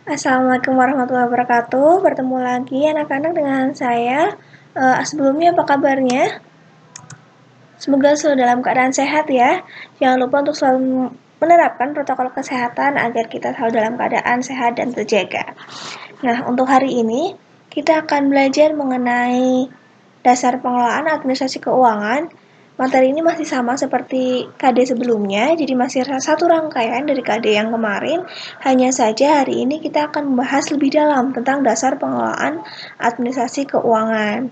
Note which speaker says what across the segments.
Speaker 1: Assalamualaikum warahmatullahi wabarakatuh. Bertemu lagi anak-anak dengan saya. Sebelumnya apa kabarnya? Semoga selalu dalam keadaan sehat ya. Jangan lupa untuk selalu menerapkan protokol kesehatan agar kita selalu dalam keadaan sehat dan terjaga. Nah, untuk hari ini kita akan belajar mengenai dasar pengelolaan administrasi keuangan. Materi ini masih sama seperti KD sebelumnya, jadi masih satu rangkaian dari KD yang kemarin. Hanya saja hari ini kita akan membahas lebih dalam tentang dasar pengelolaan administrasi keuangan.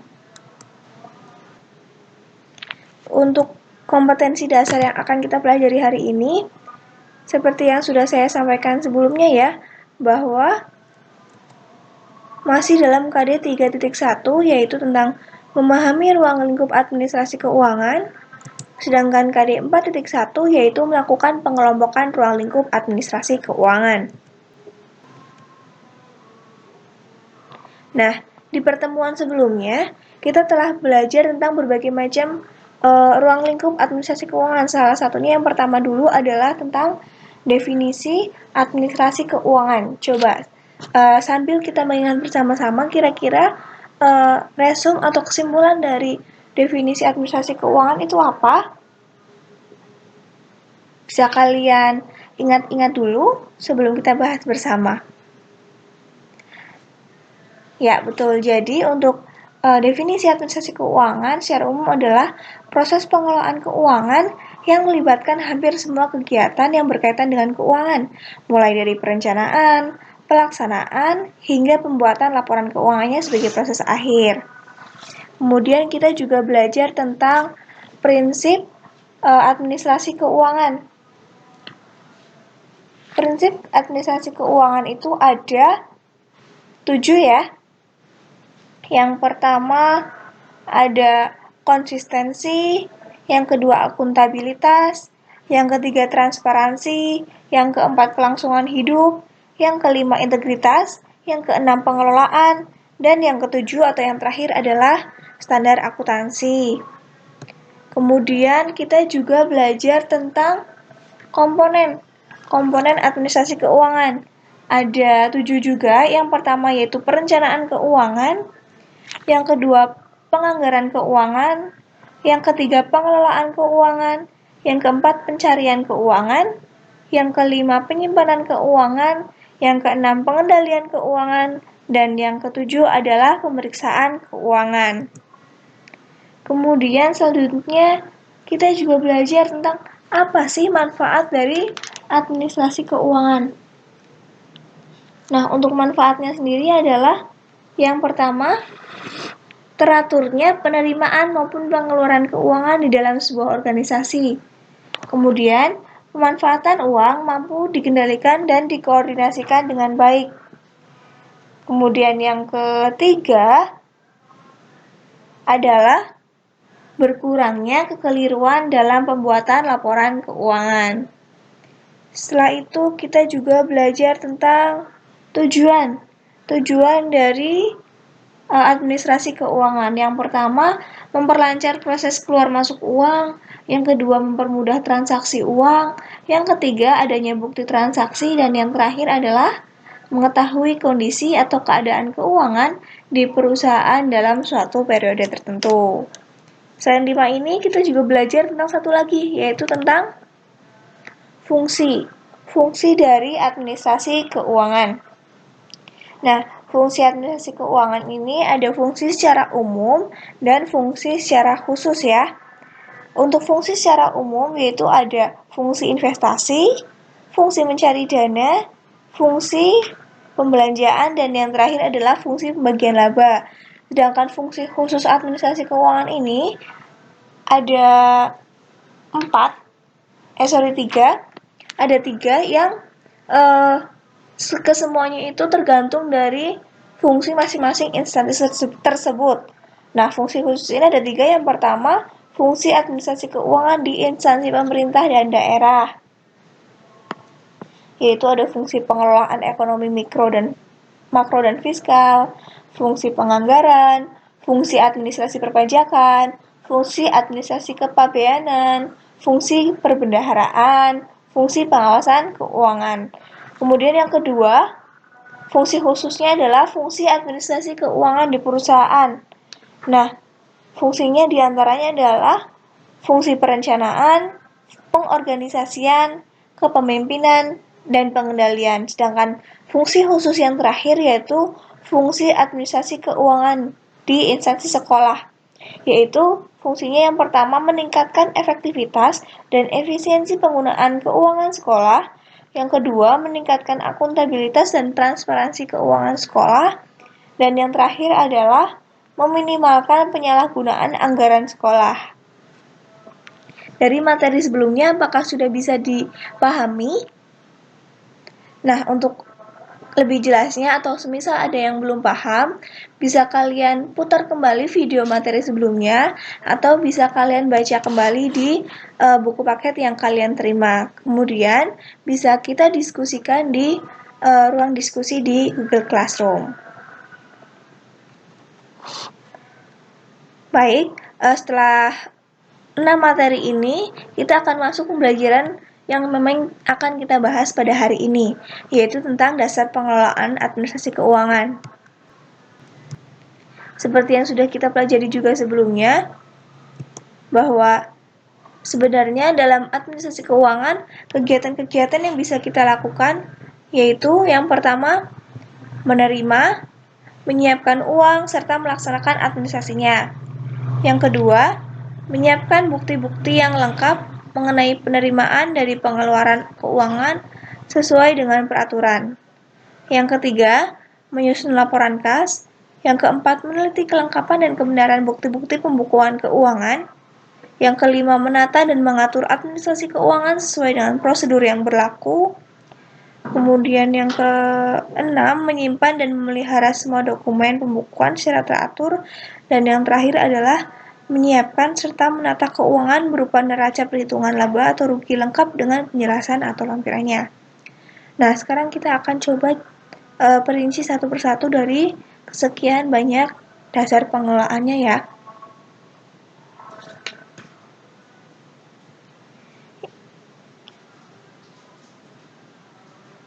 Speaker 1: Untuk kompetensi dasar yang akan kita pelajari hari ini, seperti yang sudah saya sampaikan sebelumnya ya, bahwa masih dalam KD 3.1 yaitu tentang memahami ruang lingkup administrasi keuangan, sedangkan KD 4.1 yaitu melakukan pengelompokan ruang lingkup administrasi keuangan. Nah, di pertemuan sebelumnya, kita telah belajar tentang berbagai macam ruang lingkup administrasi keuangan. Salah satunya yang pertama dulu adalah tentang definisi administrasi keuangan. Coba sambil kita mengingat bersama-sama kira-kira resume atau kesimpulan dari definisi administrasi keuangan itu apa? Bisa kalian ingat-ingat dulu sebelum kita bahas bersama. Ya, betul. Jadi untuk definisi administrasi keuangan secara umum adalah proses pengelolaan keuangan yang melibatkan hampir semua kegiatan yang berkaitan dengan keuangan, mulai dari perencanaan, pelaksanaan, hingga pembuatan laporan keuangannya sebagai proses akhir. Kemudian kita juga belajar tentang prinsip administrasi keuangan. Prinsip administrasi keuangan itu ada 7 ya. Yang pertama ada konsistensi, yang kedua akuntabilitas, yang ketiga transparansi, yang keempat kelangsungan hidup, yang kelima integritas, yang keenam pengelolaan, dan yang ketujuh atau yang terakhir adalah standar akuntansi. Kemudian kita juga belajar tentang komponen administrasi keuangan. Ada 7 juga, yang pertama yaitu perencanaan keuangan, yang kedua penganggaran keuangan, yang ketiga pengelolaan keuangan, yang keempat pencarian keuangan, yang kelima penyimpanan keuangan, yang keenam pengendalian keuangan, dan yang ketujuh adalah pemeriksaan keuangan. Kemudian selanjutnya kita juga belajar tentang apa sih manfaat dari administrasi keuangan. Nah, untuk manfaatnya sendiri adalah yang pertama, teraturnya penerimaan maupun pengeluaran keuangan di dalam sebuah organisasi. Kemudian, pemanfaatan uang mampu dikendalikan dan dikoordinasikan dengan baik. Kemudian yang ketiga adalah berkurangnya kekeliruan dalam pembuatan laporan keuangan. Setelah itu kita juga belajar tentang tujuan dari administrasi keuangan. Yang pertama, memperlancar proses keluar masuk uang. Yang kedua, mempermudah transaksi uang. Yang ketiga, adanya bukti transaksi. Dan yang terakhir adalah mengetahui kondisi atau keadaan keuangan di perusahaan dalam suatu periode tertentu. Selain 5 ini, kita juga belajar tentang satu lagi, yaitu tentang fungsi dari administrasi keuangan. Nah, fungsi administrasi keuangan ini ada fungsi secara umum dan fungsi secara khusus ya. Untuk fungsi secara umum yaitu ada fungsi investasi, fungsi mencari dana, fungsi pembelanjaan, dan yang terakhir adalah fungsi pembagian laba. Sedangkan fungsi khusus administrasi keuangan ini ada 3. Ada 3 yang kesemuanya itu tergantung dari fungsi masing-masing instansi tersebut. Nah, fungsi khusus ini ada 3. Yang pertama, fungsi administrasi keuangan di instansi pemerintah dan daerah, yaitu ada fungsi pengelolaan ekonomi makro dan fiskal, fungsi penganggaran, fungsi administrasi perpajakan, fungsi administrasi kepabeanan, fungsi perbendaharaan, fungsi pengawasan keuangan. Kemudian yang kedua, Fungsi khususnya adalah fungsi administrasi keuangan di perusahaan. Nah, fungsinya diantaranya adalah fungsi perencanaan, pengorganisasian, kepemimpinan, dan pengendalian. Sedangkan fungsi khusus yang terakhir yaitu fungsi administrasi keuangan di instansi sekolah, yaitu fungsinya yang pertama meningkatkan efektivitas dan efisiensi penggunaan keuangan sekolah, yang kedua meningkatkan akuntabilitas dan transparansi keuangan sekolah, dan yang terakhir adalah meminimalkan penyalahgunaan anggaran sekolah. Dari materi sebelumnya, apakah sudah bisa dipahami? Nah, untuk lebih jelasnya atau semisal ada yang belum paham, bisa kalian putar kembali video materi sebelumnya atau bisa kalian baca kembali di buku paket yang kalian terima. Kemudian bisa kita diskusikan di ruang diskusi di Google Classroom. Baik, setelah 6 materi ini, kita akan masuk pembelajaran yang memang akan kita bahas pada hari ini, yaitu tentang dasar pengelolaan administrasi keuangan. Seperti yang sudah kita pelajari juga sebelumnya, bahwa sebenarnya dalam administrasi keuangan, kegiatan-kegiatan yang bisa kita lakukan, yaitu yang pertama, menerima, menyiapkan uang, serta melaksanakan administrasinya. Yang kedua, menyiapkan bukti-bukti yang lengkap mengenai penerimaan dari pengeluaran keuangan sesuai dengan peraturan. Yang ketiga, menyusun laporan kas. Yang keempat, meneliti kelengkapan dan kebenaran bukti-bukti pembukuan keuangan. Yang kelima, menata dan mengatur administrasi keuangan sesuai dengan prosedur yang berlaku. Kemudian yang keenam, menyimpan dan memelihara semua dokumen pembukuan secara teratur. Dan yang terakhir adalah menyiapkan serta menata keuangan berupa neraca perhitungan laba atau rugi lengkap dengan penjelasan atau lampirannya. Nah, sekarang kita akan coba perinci satu persatu dari sekian banyak dasar pengelolaannya ya.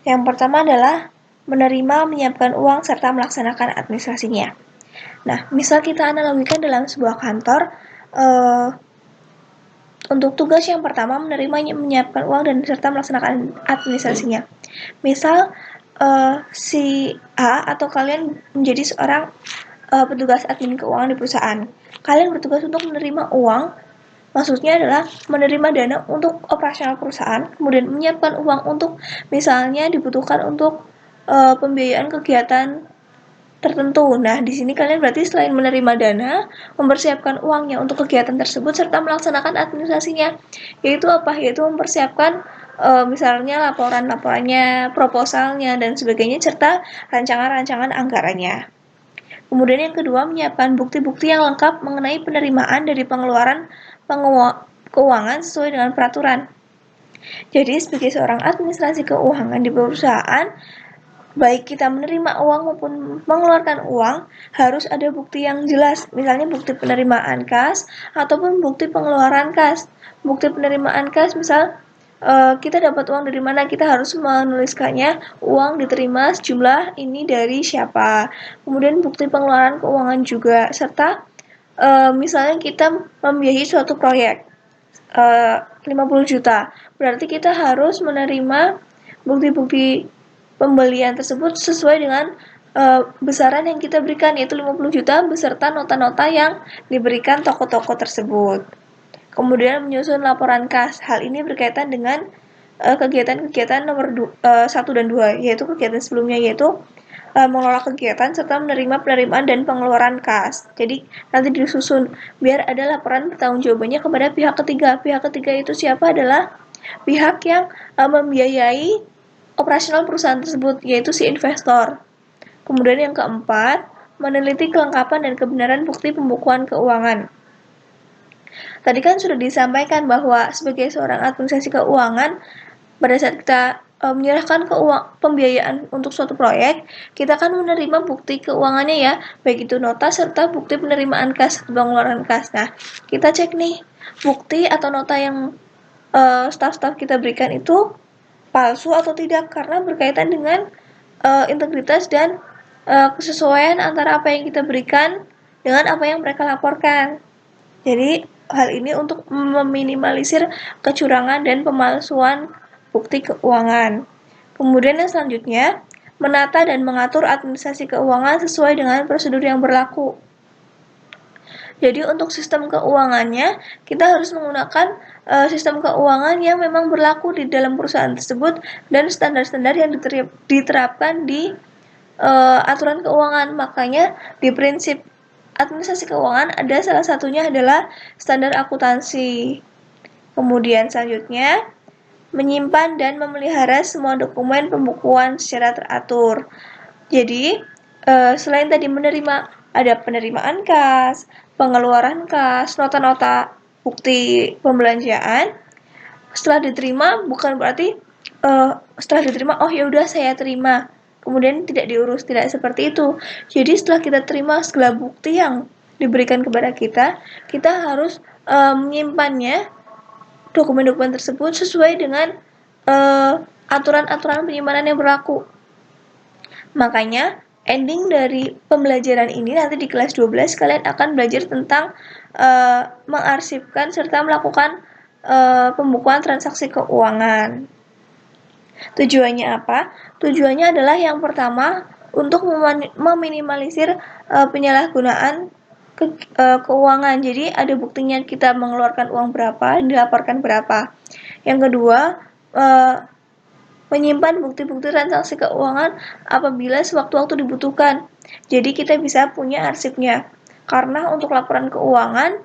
Speaker 1: Yang pertama adalah menerima, menyiapkan uang, serta melaksanakan administrasinya. Nah, misal kita analogikan dalam sebuah kantor, untuk tugas yang pertama menerima, menyiapkan uang, dan serta melaksanakan administrasinya. Misal, si A atau kalian menjadi seorang petugas admin keuangan di perusahaan. Kalian bertugas untuk menerima uang, maksudnya adalah menerima dana untuk operasional perusahaan, kemudian menyiapkan uang untuk misalnya dibutuhkan untuk pembiayaan kegiatan tertentu. Nah, di sini kalian berarti selain menerima dana, mempersiapkan uangnya untuk kegiatan tersebut serta melaksanakan administrasinya. Yaitu apa? Yaitu mempersiapkan misalnya laporan-laporannya, proposalnya, dan sebagainya, serta rancangan-rancangan anggarannya. Kemudian yang kedua, menyiapkan bukti-bukti yang lengkap mengenai penerimaan dari pengeluaran keuangan sesuai dengan peraturan. Jadi, sebagai seorang administrasi keuangan di perusahaan, baik kita menerima uang maupun mengeluarkan uang, harus ada bukti yang jelas, misalnya bukti penerimaan kas ataupun bukti pengeluaran kas. Bukti penerimaan kas, misal kita dapat uang dari mana, kita harus menuliskannya uang diterima sejumlah ini dari siapa. Kemudian bukti pengeluaran keuangan juga, serta misalnya kita membiayai suatu proyek 50 juta, berarti kita harus menerima bukti-bukti pembelian tersebut sesuai dengan besaran yang kita berikan, yaitu 50 juta beserta nota-nota yang diberikan toko-toko tersebut. Kemudian menyusun laporan kas. Hal ini berkaitan dengan kegiatan-kegiatan nomor 1 dan 2, yaitu kegiatan sebelumnya, yaitu mengelola kegiatan serta menerima penerimaan dan pengeluaran kas. Jadi nanti disusun biar ada laporan pertanggungjawabannya kepada pihak ketiga. Pihak ketiga itu siapa? Adalah pihak yang membiayai operasional perusahaan tersebut, yaitu si investor. Kemudian yang keempat, meneliti kelengkapan dan kebenaran bukti pembukuan keuangan. Tadi kan sudah disampaikan bahwa sebagai seorang administrasi keuangan, pada saat kita menyerahkan pembiayaan untuk suatu proyek, kita kan menerima bukti keuangannya ya, baik itu nota serta bukti penerimaan kas atau pengeluaran kas. Nah, kita cek nih, bukti atau nota yang staf-staf kita berikan itu palsu atau tidak, karena berkaitan dengan integritas dan kesesuaian antara apa yang kita berikan dengan apa yang mereka laporkan. Jadi hal ini untuk meminimalisir kecurangan dan pemalsuan bukti keuangan. Kemudian yang selanjutnya, menata dan mengatur administrasi keuangan sesuai dengan prosedur yang berlaku. Jadi untuk sistem keuangannya, kita harus menggunakan sistem keuangan yang memang berlaku di dalam perusahaan tersebut dan standar-standar yang diterapkan di aturan keuangan. Makanya di prinsip administrasi keuangan ada salah satunya adalah standar akuntansi. Kemudian selanjutnya, menyimpan dan memelihara semua dokumen pembukuan secara teratur. Jadi, selain tadi ada penerimaan kas, pengeluaran kas, nota-nota bukti pembelanjaan. Setelah diterima bukan berarti setelah diterima oh ya udah saya terima, kemudian tidak diurus, tidak seperti itu. Jadi setelah kita terima segala bukti yang diberikan kepada kita harus menyimpannya, dokumen-dokumen tersebut sesuai dengan aturan-aturan penyimpanan yang berlaku. Makanya ending dari pembelajaran ini nanti di kelas 12 kalian akan belajar tentang mengarsipkan serta melakukan pembukuan transaksi keuangan. Tujuannya apa? Tujuannya adalah yang pertama untuk meminimalisir penyalahgunaan keuangan. Jadi ada buktinya kita mengeluarkan uang berapa, dilaporkan berapa. Yang kedua, menyimpan bukti-bukti transaksi keuangan apabila sewaktu-waktu dibutuhkan. Jadi kita bisa punya arsipnya. Karena untuk laporan keuangan,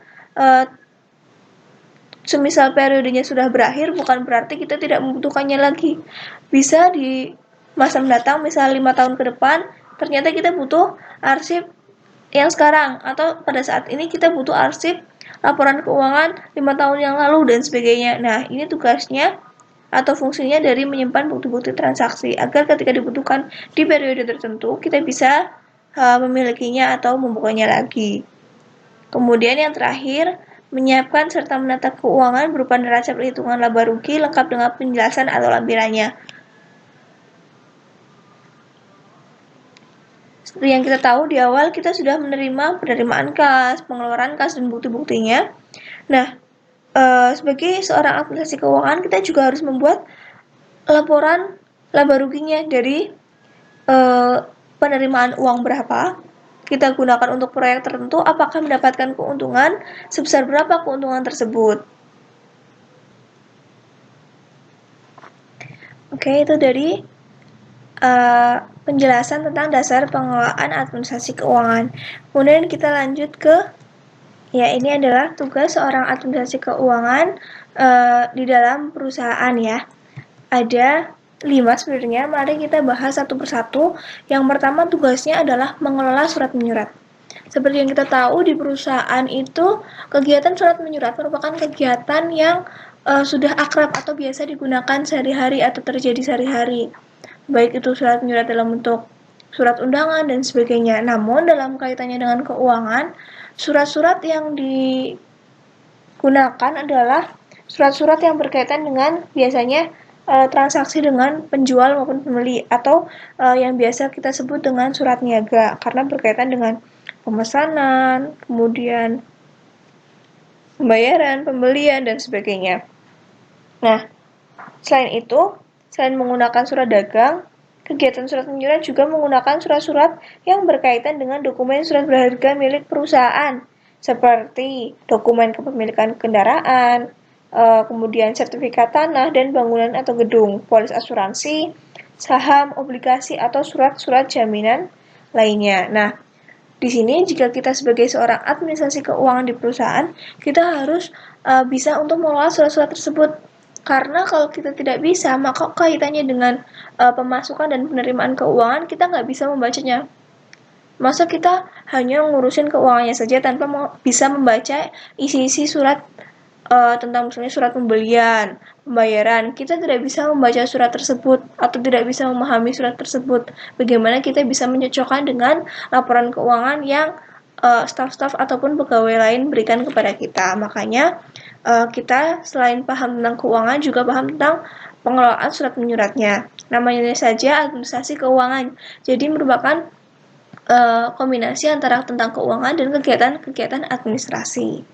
Speaker 1: semisal periodenya sudah berakhir, bukan berarti kita tidak membutuhkannya lagi. Bisa di masa mendatang, misal 5 tahun ke depan, ternyata kita butuh arsip yang sekarang, atau pada saat ini kita butuh arsip laporan keuangan 5 tahun yang lalu, dan sebagainya. Nah, ini tugasnya atau fungsinya dari menyimpan bukti-bukti transaksi, agar ketika dibutuhkan di periode tertentu, kita bisa memilikinya atau membukanya lagi. Kemudian yang terakhir, menyiapkan serta menata keuangan berupa neraca perhitungan laba rugi lengkap dengan penjelasan atau lampirannya. Seperti yang kita tahu di awal kita sudah menerima penerimaan kas, pengeluaran kas, dan bukti-buktinya. Nah, sebagai seorang administrasi keuangan kita juga harus membuat laporan laba ruginya dari penerimaan uang berapa kita gunakan untuk proyek tertentu, apakah mendapatkan keuntungan, sebesar berapa keuntungan tersebut. Oke, itu dari penjelasan tentang dasar pengelolaan administrasi keuangan. Kemudian kita lanjut ke, ya ini adalah tugas seorang administrasi keuangan di dalam perusahaan ya. Ada 5 sebenarnya, mari kita bahas satu persatu. Yang pertama tugasnya adalah mengelola surat menyurat. Seperti yang kita tahu di perusahaan itu, kegiatan surat menyurat merupakan kegiatan yang sudah akrab atau biasa digunakan sehari-hari atau terjadi sehari-hari. Baik itu surat menyurat dalam bentuk surat undangan dan sebagainya. Namun dalam kaitannya dengan keuangan, surat-surat yang digunakan adalah surat-surat yang berkaitan dengan biasanya transaksi dengan penjual maupun pembeli, atau yang biasa kita sebut dengan surat niaga, karena berkaitan dengan pemesanan, kemudian pembayaran, pembelian, dan sebagainya. Nah, selain itu, selain menggunakan surat dagang, kegiatan surat menyurat juga menggunakan surat-surat yang berkaitan dengan dokumen surat berharga milik perusahaan, seperti dokumen kepemilikan kendaraan, kemudian sertifikat tanah dan bangunan atau gedung, polis asuransi, saham, obligasi, atau surat-surat jaminan lainnya. Nah, di sini jika kita sebagai seorang administrasi keuangan di perusahaan, kita harus bisa untuk mengelola surat-surat tersebut. Karena kalau kita tidak bisa, maka kaitannya dengan pemasukan dan penerimaan keuangan, kita nggak bisa membacanya. Masa kita hanya ngurusin keuangannya saja tanpa bisa membaca isi-isi surat tentang misalnya surat pembelian, pembayaran, kita tidak bisa membaca surat tersebut atau tidak bisa memahami surat tersebut. Bagaimana kita bisa mencocokkan dengan laporan keuangan yang staf-staf ataupun pegawai lain berikan kepada kita. Makanya kita selain paham tentang keuangan juga paham tentang pengelolaan surat menyuratnya. Namanya saja administrasi keuangan. Jadi merupakan kombinasi antara tentang keuangan dan kegiatan-kegiatan administrasi.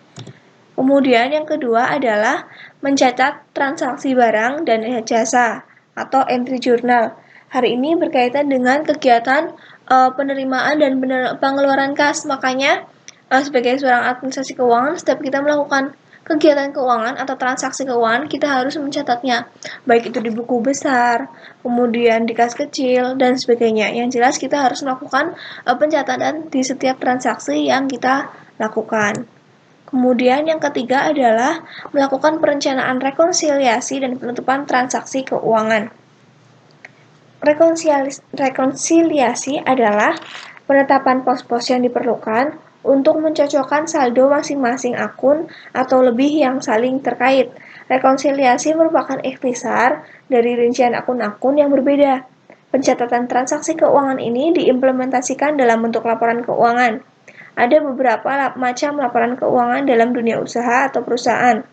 Speaker 1: Kemudian yang kedua adalah mencatat transaksi barang dan jasa atau entry journal. Hari ini berkaitan dengan kegiatan penerimaan dan pengeluaran kas. Makanya sebagai seorang administrasi keuangan, setiap kita melakukan kegiatan keuangan atau transaksi keuangan, kita harus mencatatnya. Baik itu di buku besar, kemudian di kas kecil, dan sebagainya. Yang jelas kita harus melakukan pencatatan di setiap transaksi yang kita lakukan. Kemudian yang ketiga adalah melakukan perencanaan rekonsiliasi dan penutupan transaksi keuangan. Rekonsiliasi adalah penetapan pos-pos yang diperlukan untuk mencocokkan saldo masing-masing akun atau lebih yang saling terkait. Rekonsiliasi merupakan ikhtisar dari rincian akun-akun yang berbeda. Pencatatan transaksi keuangan ini diimplementasikan dalam bentuk laporan keuangan. Ada beberapa macam laporan keuangan dalam dunia usaha atau perusahaan.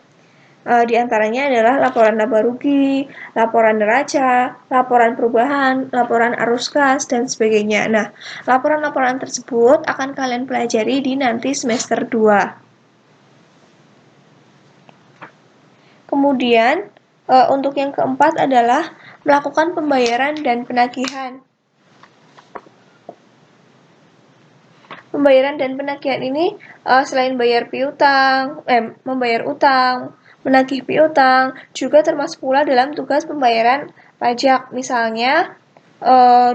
Speaker 1: Di antaranya adalah laporan laba rugi, laporan neraca, laporan perubahan, laporan arus kas, dan sebagainya. Nah, laporan-laporan tersebut akan kalian pelajari di nanti semester 2. Kemudian, untuk yang keempat adalah melakukan pembayaran dan penagihan. Pembayaran dan penagihan ini selain membayar utang, menagih piutang, juga termasuk pula dalam tugas pembayaran pajak. Misalnya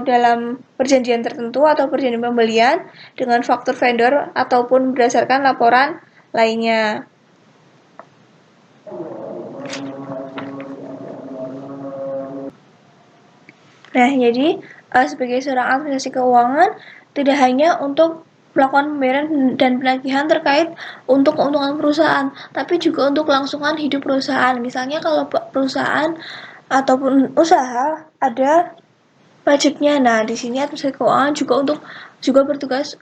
Speaker 1: dalam perjanjian tertentu atau perjanjian pembelian dengan faktur vendor ataupun berdasarkan laporan lainnya. Nah, jadi sebagai seorang administrasi keuangan tidak hanya untuk melakukan pembayaran dan penagihan terkait untuk keuntungan perusahaan, tapi juga untuk kelangsungan hidup perusahaan. Misalnya kalau perusahaan ataupun usaha ada pajaknya. Nah, di sini administrasi keuangan juga bertugas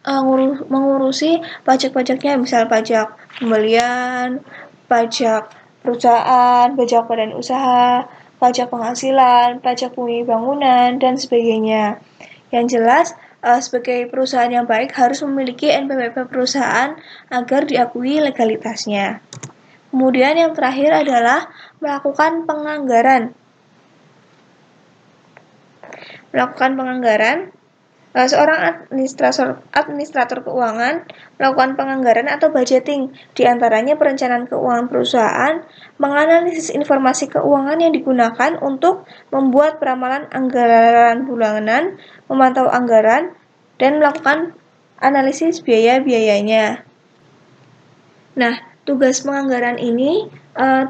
Speaker 1: mengurusi pajak-pajaknya, misal pajak pembelian, pajak perusahaan, pajak badan usaha, pajak penghasilan, pajak bumi bangunan, dan sebagainya. Yang jelas, sebagai perusahaan yang baik harus memiliki NPWP perusahaan agar diakui legalitasnya. Kemudian yang terakhir adalah melakukan penganggaran. Seorang administrator keuangan melakukan penganggaran atau budgeting, diantaranya perencanaan keuangan perusahaan, menganalisis informasi keuangan yang digunakan untuk membuat peramalan anggaran bulanan, memantau anggaran, dan melakukan analisis biaya-biayanya. Nah, tugas penganggaran ini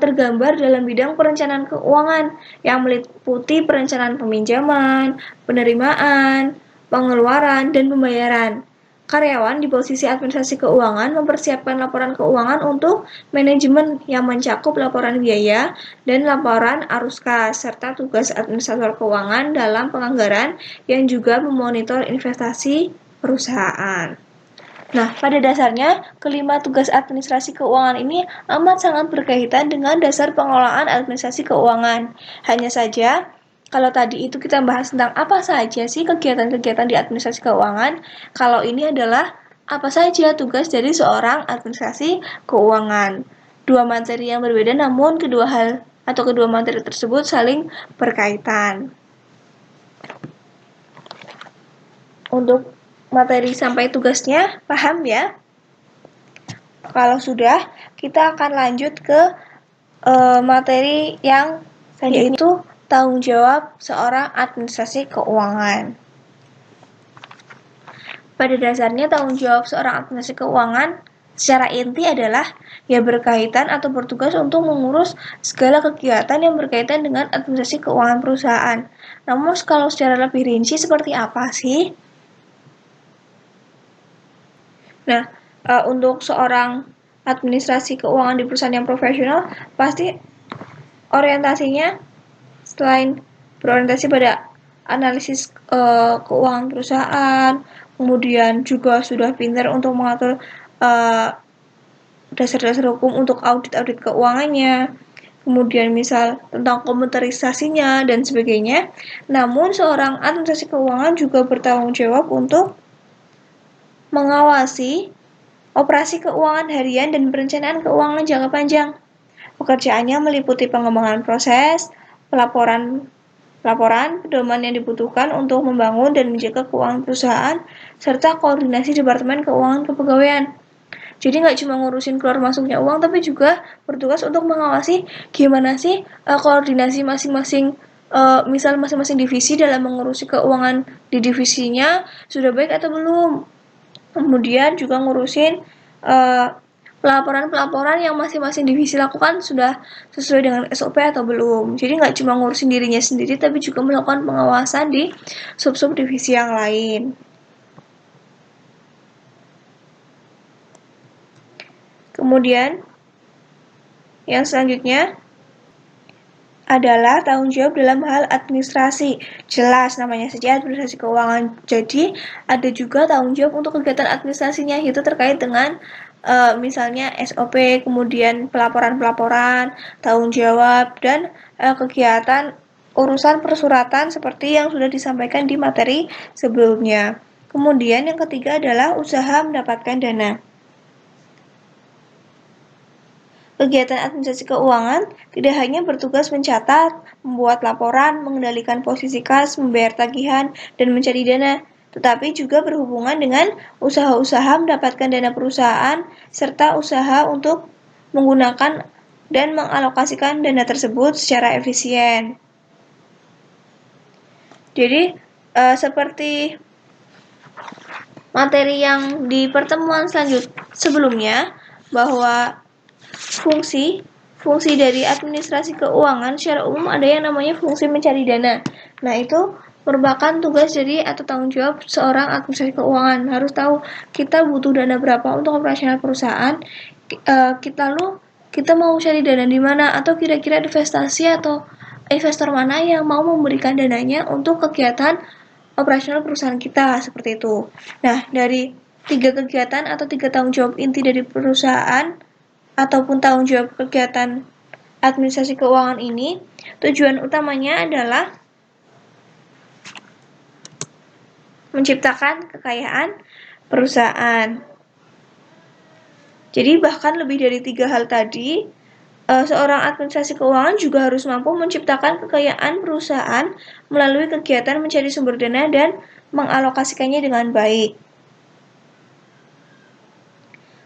Speaker 1: tergambar dalam bidang perencanaan keuangan yang meliputi perencanaan peminjaman, penerimaan, pengeluaran, dan pembayaran. Karyawan di posisi administrasi keuangan mempersiapkan laporan keuangan untuk manajemen yang mencakup laporan biaya dan laporan arus kas, serta tugas administrator keuangan dalam penganggaran yang juga memonitor investasi perusahaan. Nah, pada dasarnya, kelima tugas administrasi keuangan ini amat sangat berkaitan dengan dasar pengelolaan administrasi keuangan. Hanya saja, kalau tadi itu kita bahas tentang apa saja sih kegiatan-kegiatan di administrasi keuangan, kalau ini adalah apa saja tugas dari seorang administrasi keuangan. Dua materi yang berbeda namun kedua materi tersebut saling berkaitan. Untuk materi sampai tugasnya, paham ya? Kalau sudah, kita akan lanjut ke materi yang yaitu tanggung jawab seorang administrasi keuangan. Pada dasarnya, tanggung jawab seorang administrasi keuangan secara inti adalah berkaitan atau bertugas untuk mengurus segala kegiatan yang berkaitan dengan administrasi keuangan perusahaan. Namun kalau secara lebih rinci seperti apa sih? Nah, untuk seorang administrasi keuangan di perusahaan yang profesional, pasti orientasinya selain berorientasi pada analisis keuangan perusahaan, kemudian juga sudah pintar untuk mengatur dasar-dasar hukum untuk audit keuangannya, kemudian misal tentang komputerisasinya dan sebagainya. Namun seorang administrasi keuangan juga bertanggung jawab untuk mengawasi operasi keuangan harian dan perencanaan keuangan jangka panjang. Pekerjaannya meliputi pengembangan proses, laporan, pedoman yang dibutuhkan untuk membangun dan menjaga keuangan perusahaan, serta koordinasi Departemen Keuangan Kepegawaian. Jadi nggak cuma ngurusin keluar masuknya uang, tapi juga bertugas untuk mengawasi gimana sih koordinasi masing-masing, misal masing-masing divisi dalam mengurusi keuangan di divisinya sudah baik atau belum. Kemudian juga ngurusin pelaporan-pelaporan yang masing-masing divisi lakukan sudah sesuai dengan SOP atau belum. Jadi nggak cuma ngurusin dirinya sendiri, tapi juga melakukan pengawasan di sub-sub divisi yang lain. Kemudian yang selanjutnya adalah tanggung jawab dalam hal administrasi. Jelas namanya saja administrasi keuangan. Jadi ada juga tanggung jawab untuk kegiatan administrasinya, itu terkait dengan misalnya SOP, kemudian pelaporan-pelaporan, tanggung jawab, dan kegiatan urusan persuratan seperti yang sudah disampaikan di materi sebelumnya. Kemudian yang ketiga adalah usaha mendapatkan dana. Kegiatan administrasi keuangan tidak hanya bertugas mencatat, membuat laporan, mengendalikan posisi kas, membayar tagihan, dan mencari dana, tetapi juga berhubungan dengan usaha-usaha mendapatkan dana perusahaan, serta usaha untuk menggunakan dan mengalokasikan dana tersebut secara efisien. Jadi, seperti materi yang di pertemuan sebelumnya, bahwa fungsi dari administrasi keuangan secara umum ada yang namanya fungsi mencari dana. Nah, itu merupakan tugas dari atau tanggung jawab seorang administrasi keuangan. Harus tahu kita butuh dana berapa untuk operasional perusahaan, kita mau cari dana di mana, atau kira-kira investasi atau investor mana yang mau memberikan dananya untuk kegiatan operasional perusahaan kita, seperti itu. Nah, dari 3 kegiatan atau 3 tanggung jawab inti dari perusahaan ataupun tanggung jawab kegiatan administrasi keuangan ini, tujuan utamanya adalah menciptakan kekayaan perusahaan. Jadi bahkan lebih dari 3 hal tadi, seorang administrasi keuangan juga harus mampu menciptakan kekayaan perusahaan melalui kegiatan mencari sumber dana dan mengalokasikannya dengan baik.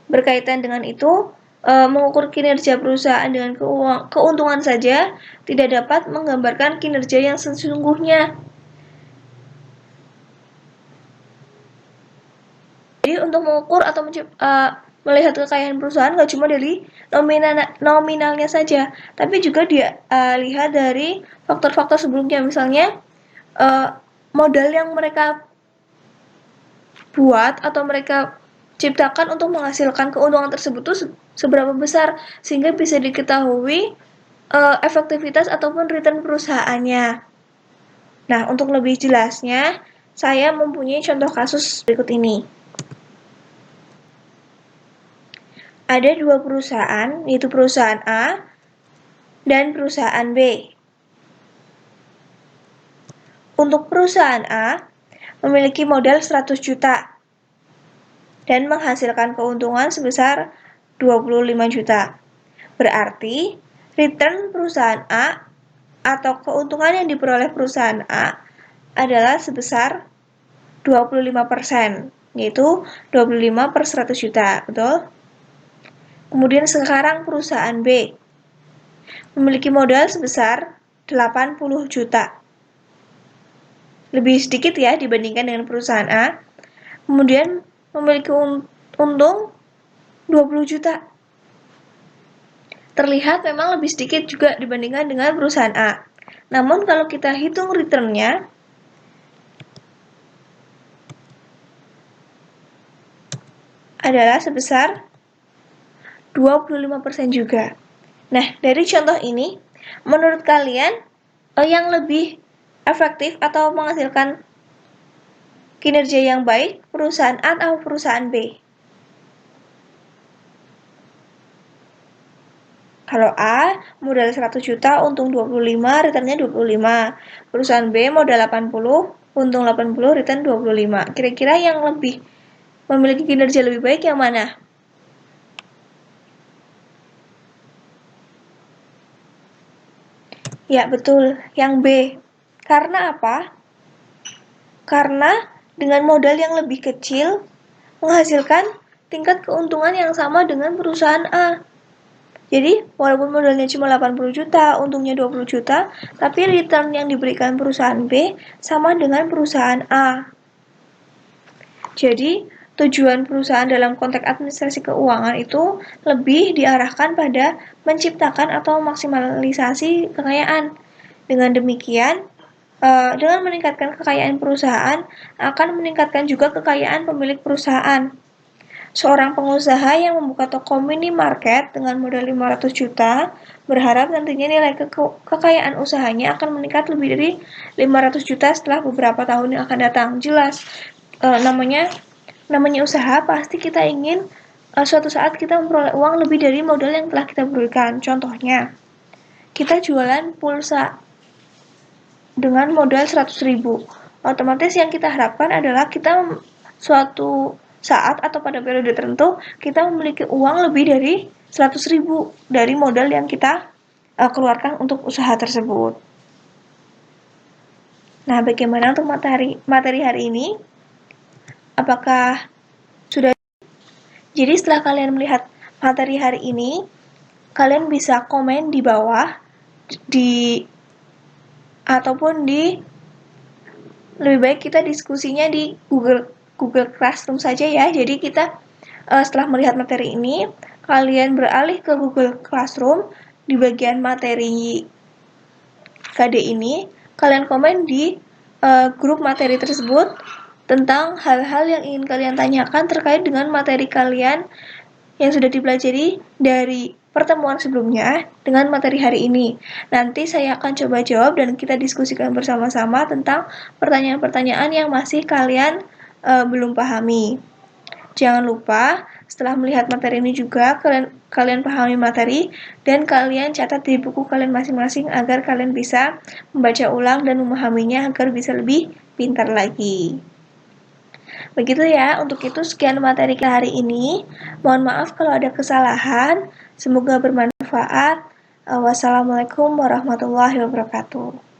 Speaker 1: Berkaitan dengan itu, mengukur kinerja perusahaan dengan keuntungan saja tidak dapat menggambarkan kinerja yang sesungguhnya. Jadi untuk mengukur atau melihat kekayaan perusahaan nggak cuma dari nominalnya saja, tapi juga dia lihat dari faktor-faktor sebelumnya, misalnya modal yang mereka buat atau mereka ciptakan untuk menghasilkan keuntungan tersebut itu seberapa besar, sehingga bisa diketahui efektivitas ataupun return perusahaannya. Nah, untuk lebih jelasnya, saya mempunyai contoh kasus berikut ini. Ada 2 perusahaan, yaitu perusahaan A dan perusahaan B. Untuk perusahaan A, memiliki modal 100 juta dan menghasilkan keuntungan sebesar 25 juta. Berarti, return perusahaan A atau keuntungan yang diperoleh perusahaan A adalah sebesar 25%, yaitu 25 per 100 juta, betul? Kemudian sekarang perusahaan B memiliki modal sebesar 80 juta. Lebih sedikit ya dibandingkan dengan perusahaan A. Kemudian memiliki untung 20 juta. Terlihat memang lebih sedikit juga dibandingkan dengan perusahaan A. Namun kalau kita hitung return-nya, adalah sebesar 25% juga. Nah, dari contoh ini, menurut kalian yang lebih efektif atau menghasilkan kinerja yang baik, perusahaan A atau perusahaan B? Kalau A, modal 100 juta, untung 25, returnnya 25. Perusahaan B, modal 80, untung 80, return 25. Kira-kira yang lebih memiliki kinerja lebih baik yang mana? Ya, betul. Yang B. Karena apa? Karena dengan modal yang lebih kecil, menghasilkan tingkat keuntungan yang sama dengan perusahaan A. Jadi, walaupun modalnya cuma 80 juta, untungnya 20 juta, tapi return yang diberikan perusahaan B sama dengan perusahaan A. Jadi, tujuan perusahaan dalam konteks administrasi keuangan itu lebih diarahkan pada menciptakan atau maksimalisasi kekayaan. Dengan demikian, dengan meningkatkan kekayaan perusahaan, akan meningkatkan juga kekayaan pemilik perusahaan. Seorang pengusaha yang membuka toko minimarket dengan modal 500 juta berharap nantinya nilai kekayaan usahanya akan meningkat lebih dari 500 juta setelah beberapa tahun yang akan datang. Jelas, namanya usaha pasti kita ingin suatu saat kita memperoleh uang lebih dari modal yang telah kita berikan. Contohnya, kita jualan pulsa dengan modal 100.000. Otomatis yang kita harapkan adalah kita suatu saat atau pada periode tertentu kita memiliki uang lebih dari 100.000 dari modal yang kita keluarkan untuk usaha tersebut. Nah, bagaimana untuk materi hari ini? Apakah sudah? Jadi setelah kalian melihat materi hari ini, kalian bisa komen di bawah ataupun lebih baik kita diskusinya di Google Classroom saja ya. Jadi kita setelah melihat materi ini, kalian beralih ke Google Classroom di bagian materi KD ini, kalian komen di grup materi tersebut tentang hal-hal yang ingin kalian tanyakan terkait dengan materi kalian yang sudah dipelajari dari pertemuan sebelumnya dengan materi hari ini. Nanti saya akan coba jawab dan kita diskusikan bersama-sama tentang pertanyaan-pertanyaan yang masih kalian belum pahami. Jangan lupa setelah melihat materi ini juga kalian pahami materi dan kalian catat di buku kalian masing-masing agar kalian bisa membaca ulang dan memahaminya agar bisa lebih pintar lagi. Begitu ya, untuk itu sekian materi hari ini. Mohon maaf kalau ada kesalahan. Semoga bermanfaat. Wassalamualaikum warahmatullahi wabarakatuh.